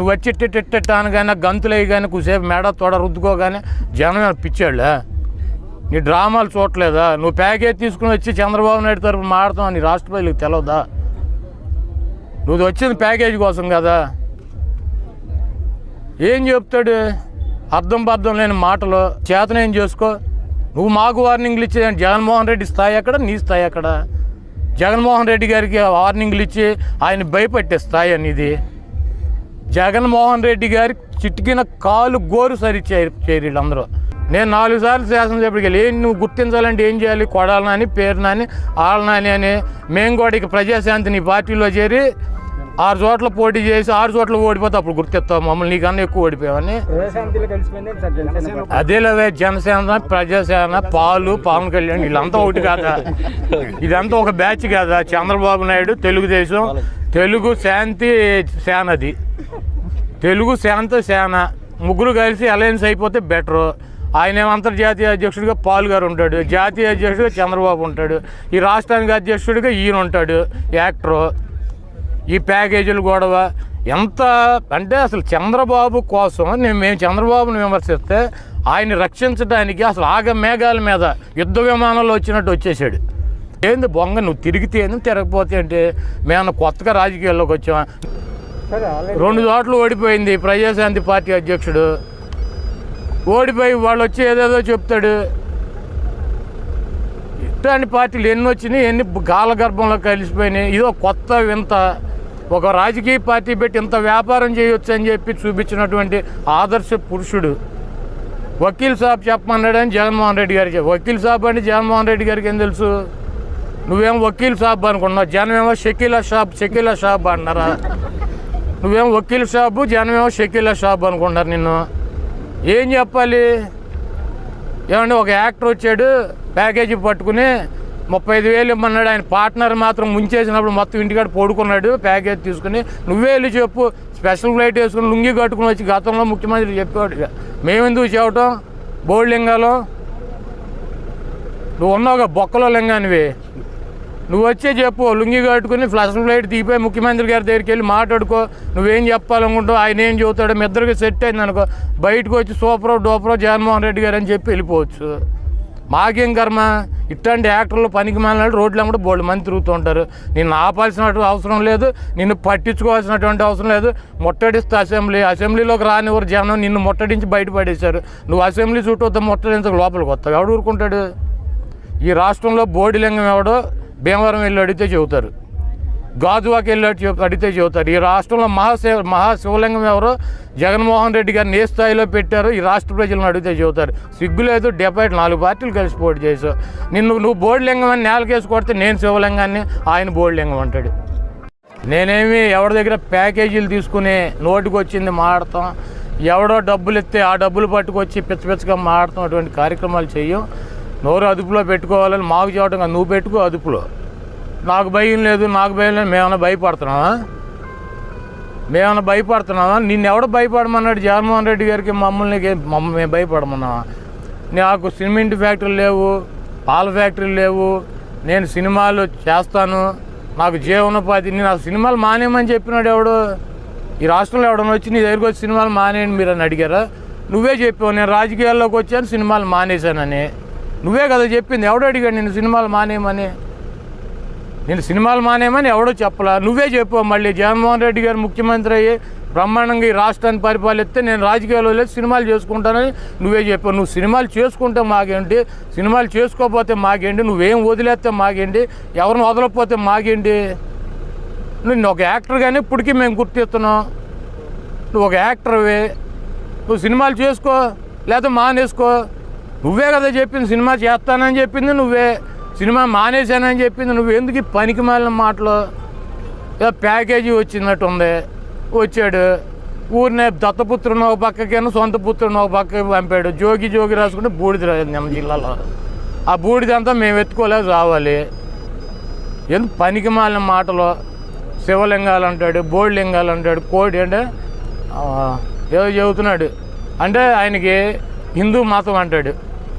నువ్వు వచ్చి ఇట్టాను కానీ గంతులు అయ్యి కానీ కుసేపు మెడ తోడ రుద్దుకోగానే జనం పిచ్చాళ్ళా? నీ డ్రామాలు చూడలేదా? నువ్వు ప్యాకేజ్ తీసుకుని వచ్చి చంద్రబాబు నాయుడు తరఫున మాడతావు నీ రాష్ట్ర ప్రజలకు తెలవదా? నువ్వు వచ్చింది ప్యాకేజీ కోసం కదా. ఏం చెప్తాడు? అర్థం పర్థం లేని మాటలు. చేతనేం చేసుకో. నువ్వు మాకు వార్నింగ్లు ఇచ్చే జగన్మోహన్ రెడ్డి స్థాయి ఎక్కడ, నీ స్థాయి ఎక్కడ? జగన్మోహన్ రెడ్డి గారికి వార్నింగ్లు ఇచ్చి ఆయన భయపెట్టే స్థాయి అనేది. జగన్మోహన్ రెడ్డి గారి చిటికిన కాలు గోరు సరి చేయరు వీళ్ళందరూ. నేను 4 సార్లు శాసనసభ్యుడికి వెళ్ళి నువ్వు గుర్తించాలంటే ఏం చేయాలి? కొడాలని, పేరు నాని, ఆళ్ళనాని అని మేము కూడా ఇక ప్రజాశాంతి నీ పార్టీలో చేరి 6 చోట్ల పోటీ చేసి 6 చోట్ల ఓడిపోతే అప్పుడు గుర్తిస్తావు మమ్మల్ని, నీకన్నా ఎక్కువ ఓడిపోయావని. అదేలేవే జనసేన, ప్రజాసేన, పవన్ కళ్యాణ్ వీళ్ళంతా ఒకటి కాదా? ఇదంతా ఒక బ్యాచ్ కాదా? చంద్రబాబు నాయుడు, తెలుగుదేశం, తెలుగు శాంతి సేనది, తెలుగు శాంతి సేన ముగ్గురు కలిసి అలయన్స్ అయిపోతే బెటరు. ఆయన అంతర్జాతీయ అధ్యక్షుడిగా పాల్ గారు ఉంటాడు, జాతీయ అధ్యక్షుడిగా చంద్రబాబు ఉంటాడు, ఈ రాష్ట్రానికి అధ్యక్షుడిగా ఈయన ఉంటాడు యాక్టరు. ఈ ప్యాకేజీలు గొడవ ఎంత అంటే అసలు చంద్రబాబు కోసం మేము చంద్రబాబుని విమర్శిస్తే ఆయన్ని రక్షించడానికి అసలు మేఘాల మీద యుద్ధ విమానంలో వచ్చినట్టు వచ్చేసాడు. ఏంది బొంగ నువ్వు తిరిగితే ఏంది, తిరగపోతే అంటే మేము కొత్తగా రాజకీయాల్లోకి వచ్చామా? 2 చోట్ల ఓడిపోయింది ప్రజాశాంతి పార్టీ అధ్యక్షుడు. ఓడిపోయి వాళ్ళు వచ్చి ఏదేదో చెప్తాడు. ఇట్లాంటి పార్టీలు ఎన్ని వచ్చినాయి, ఎన్ని కాలగర్భంలో కలిసిపోయినాయి. ఇదో కొత్త వింత. ఒక రాజకీయ పార్టీ పెట్టి ఇంత వ్యాపారం చేయొచ్చు అని చెప్పి చూపించినటువంటి ఆదర్శ పురుషుడు. వకీల్ సాబ్ చెప్పమన్నాడని జగన్మోహన్ రెడ్డి గారికి. వకీల్ సాబ్ అంటే జగన్మోహన్ రెడ్డి గారికి ఏం తెలుసు? నువ్వేమో వకీల్ సాబ్ అనుకున్నావు, జనమేమో షకీలా షాబ్ అన్నారా? నువ్వేమో వకీల్ షాబు, జనమేమో షకీలా షాబ్ అనుకుంటున్నారు నిన్ను. ఏం చెప్పాలి? ఏమంటే ఒక యాక్టర్ వచ్చాడు ప్యాకేజీ పట్టుకుని 35,000 ఇమ్మన్నాడు. ఆయన పార్ట్నర్ మాత్రం ముంచేసినప్పుడు మొత్తం ఇంటికాడ పడుకున్నాడు ప్యాకేజ్ తీసుకుని. నువ్వే వెళ్ళి చెప్పు, స్పెషల్ ఫ్లైట్ వేసుకుని లుంగి కట్టుకుని వచ్చి గతంలో ముఖ్యమంత్రి చెప్పేవాడు. మేమెందుకు చెప్పటం? బోర్డు లింగాలు నువ్వు ఉన్నావుగా, బొక్కలో లింగానివి. నువ్వు వచ్చే చెప్పు, లుంగి కట్టుకుని స్పెషల్ ఫ్లైట్ దిగిపోయి ముఖ్యమంత్రి గారి దగ్గరికి వెళ్ళి మాట్లాడుకో. నువ్వేం చెప్పాలనుకుంటావు, ఆయన ఏం చెబుతాడో మీ ఇద్దరికి సెట్ అయింది అనుకో, బయటకు వచ్చి సూపరో డోపరో జగన్మోహన్ రెడ్డి గారు అని చెప్పి వెళ్ళిపోవచ్చు. మాకేం కర్మ? ఇట్లాంటి యాక్టర్లు పనికి మాలినాడు రోడ్లు కూడా బోల్డ్ మంది తిరుగుతూ ఉంటారు. నిన్ను ఆపాల్సిన అవసరం లేదు, నిన్ను పట్టించుకోవాల్సినటువంటి అవసరం లేదు. ముట్టడిస్తే అసెంబ్లీలోకి రానివారు జనం, నిన్ను ముట్టడించి బయటపడేశారు. నువ్వు అసెంబ్లీ చుట్టూ ముట్టడించక లోపలికి వస్తావు. ఎవడు ఊరుకుంటాడు? ఈ రాష్ట్రంలో బోడిలింగం ఎవడో భీమవరం వెళ్ళి అడిగితే చెబుతారు, గాజువాకి వెళ్ళి అడిగితే చెబుతారు. ఈ రాష్ట్రంలో మహాశివలింగం ఎవరో జగన్మోహన్ రెడ్డి గారిని ఏ స్థాయిలో పెట్టారో ఈ రాష్ట్ర ప్రజలను అడిగితే చెబుతారు. సిగ్గులేదు, 4 పార్టీలు కలిసి పోటీ చేసావు. నువ్వు బోడిలింగం అని నేలకేసి కొడితే నేను శివలింగాన్ని, ఆయన బోడిలింగం అంటాడు. నేనేమి ఎవరి దగ్గర ప్యాకేజీలు తీసుకుని నోటికి వచ్చింది మాడతాం, ఎవడో డబ్బులు ఇస్తే ఆ డబ్బులు పట్టుకొచ్చి పిచ్చగా మాడతాం, అటువంటి కార్యక్రమాలు చెయ్యం. నోరు అదుపులో పెట్టుకోవాలని మాకు చెప్పడం కాదు, నువ్వు పెట్టుకో అదుపులో. నాకు భయం లేదు, మేమన్నా భయపడుతున్నావా? నిన్ను ఎవడ భయపడమన్నాడు? జగన్మోహన్ రెడ్డి గారికి మేము భయపడమన్నావా? నాకు సిమెంట్ ఫ్యాక్టరీలు లేవు, పాల ఫ్యాక్టరీలు లేవు, నేను సినిమాలు చేస్తాను, నాకు జీవనోపాధి. నాకు సినిమాలు మానేయమని చెప్పినాడు ఎవడు? ఈ రాష్ట్రంలో ఎవడన్నా వచ్చి నీ దగ్గరికి వచ్చి సినిమాలు మానేయండి మీరు అని అడిగారా? నువ్వే చెప్పావు నేను రాజకీయాల్లోకి వచ్చాను సినిమాలు మానేశానని. నువ్వే కదా చెప్పింది. ఎవడో అడిగాడు నేను సినిమాలు మానేయమని? నేను సినిమాలు మానేయమని ఎవడో చెప్పలా, నువ్వే చెప్పావు. మళ్ళీ జగన్మోహన్ రెడ్డి గారు ముఖ్యమంత్రి అయ్యి బ్రహ్మాండంగా ఈ రాష్ట్రాన్ని పరిపాలిస్తే నేను రాజకీయాల్లో లేదు సినిమాలు చేసుకుంటానని నువ్వే చెప్పావు. నువ్వు సినిమాలు చేసుకుంటే మాకేంటి, సినిమాలు చేసుకోకపోతే మాకేంటి, నువ్వేం వదిలేస్తే మాకేంటి, ఎవరిని వదలకపోతే మాకేంటి? నువ్వు ఒక యాక్టర్గానే ఇప్పటికీ మేము గుర్తిస్తున్నాం. నువ్వు ఒక యాక్టర్వే, నువ్వు సినిమాలు చేసుకో లేదా మానేసుకో. నువ్వే కదా చెప్పింది, సినిమా చేస్తానని చెప్పింది నువ్వే, సినిమా మానేశానని చెప్పింది నువ్వు. ఎందుకు ఈ పనికి మాలిన మాటలు? ఏదో ప్యాకేజీ వచ్చినట్టు ఉంది, వచ్చాడు ఊరినే దత్తపుత్రుని ఒక పక్కకేను సొంత పుత్రుని ఒక పక్కకి పంపాడు. జోగి రాసుకుంటే బూడిద రాజు జిల్లాలో. ఆ బూడిదంతా మేము ఎత్తుకోలేదు రావాలి. ఎందుకు పనికి మాలిన మాటలు? శివలింగాలు అంటాడు, బోడి లింగాలు అంటాడు, కోడి అంటే ఏదో చెబుతున్నాడు. అంటే ఆయనకి హిందూ మతం అంటాడు.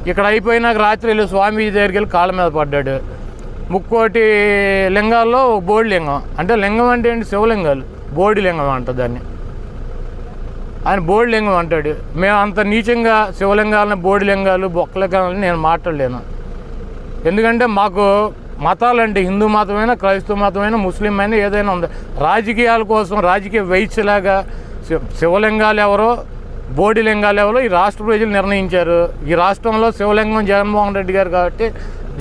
ఇక్కడ అయిపోయినాక రాత్రి వెళ్ళి స్వామీజీ దగ్గరికి వెళ్ళి కాళ్ళ మీద పడ్డాడు. 3 లింగాల్లో బోడి లింగం అంటే లింగం అంటే ఏంటి? శివలింగాలు, బోడి లింగం అంట దాన్ని. ఆయన బోడిలింగం అంటాడు. మేము అంత నీచంగా శివలింగాలని బోడిలింగాలు బొక్కలింగాలని నేను మాట్లాడలేను. ఎందుకంటే మాకు మతాలంటే హిందూ మతమైనా క్రైస్తవ మతమైనా ముస్లిం అయినా ఏదైనా ఉంది. రాజకీయాల కోసం రాజకీయ వైశ్యలాగా శివలింగాలు ఎవరో బోడిలింగాలు ఎవరో ఈ రాష్ట్ర ప్రజలు నిర్ణయించారు. ఈ రాష్ట్రంలో శివలింగం జగన్మోహన్ రెడ్డి గారు కాబట్టి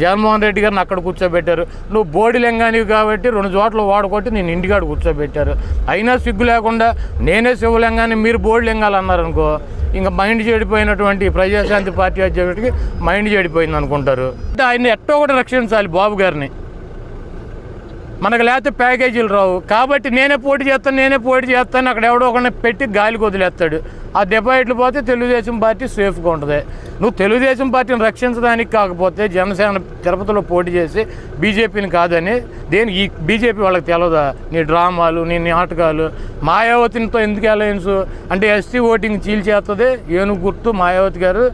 జగన్మోహన్ రెడ్డి గారిని అక్కడ కూర్చోబెట్టారు. నువ్వు బోడిలింగానివి కాబట్టి 2 చోట్ల వాడుకొట్టి నేను ఇంటికాడ కూర్చోబెట్టారు. అయినా సిగ్గు లేకుండా నేనే శివలింగాన్ని మీరు బోడిలింగాలు అన్నారనుకో, ఇంకా మైండ్ చెడిపోయినటువంటి ప్రజాశాంతి పార్టీ అధ్యక్షుడికి మైండ్ చెడిపోయింది అనుకుంటారు. అంటే ఆయన ఎట్టో ఒకటి రక్షించాలి బాబు గారిని. మనకు లేకపోతే ప్యాకేజీలు రావు కాబట్టి నేనే పోటీ చేస్తాను అక్కడ ఎవడో ఒకరిని పెట్టి గాలికి వదిలేస్తాడు. ఆ డిపాజిట్లు పోతే తెలుగుదేశం పార్టీ సేఫ్గా ఉంటుంది. నువ్వు తెలుగుదేశం పార్టీని రక్షించడానికి కాకపోతే జనసేన తిరుపతిలో పోటీ చేసి బీజేపీని కాదని ఈ బీజేపీ వాళ్ళకి తెలియదా? నీ డ్రామాలు, నీ నాటకాలు. మాయావతితో ఎందుకు అలయన్స్ అంటే ఎస్సీ ఓటింగ్ చీల్చేస్తుంది ఏనుగు గుర్తు మాయావతి గారు.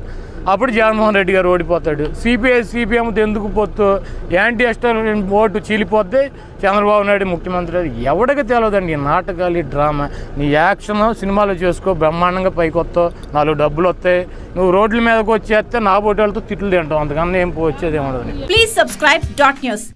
అప్పుడు జగన్మోహన్ రెడ్డి గారు ఓడిపోతాడు. సిపిఎంతో ఎందుకు పొత్తు? యాంటీ ఎస్టాబ్లిష్మెంట్ ఓటు చీలిపోద్ది, చంద్రబాబు నాయుడు ముఖ్యమంత్రి. ఎవరికి తెలియదండి ఈ నాటకాలు, ఈ డ్రామా. నీ యాక్షన్ సినిమాలు చేసుకో, బ్రహ్మాండంగా పైకి వస్తావు, 4 డబ్బులు వస్తాయి. నువ్వు రోడ్ల మీదకి వచ్చేస్తే నా పోటీ వాళ్ళతో తిట్లు తింటావు, అంతకన్నా ఏం వచ్చేది ఏమవుతుంది. Please subscribe .news.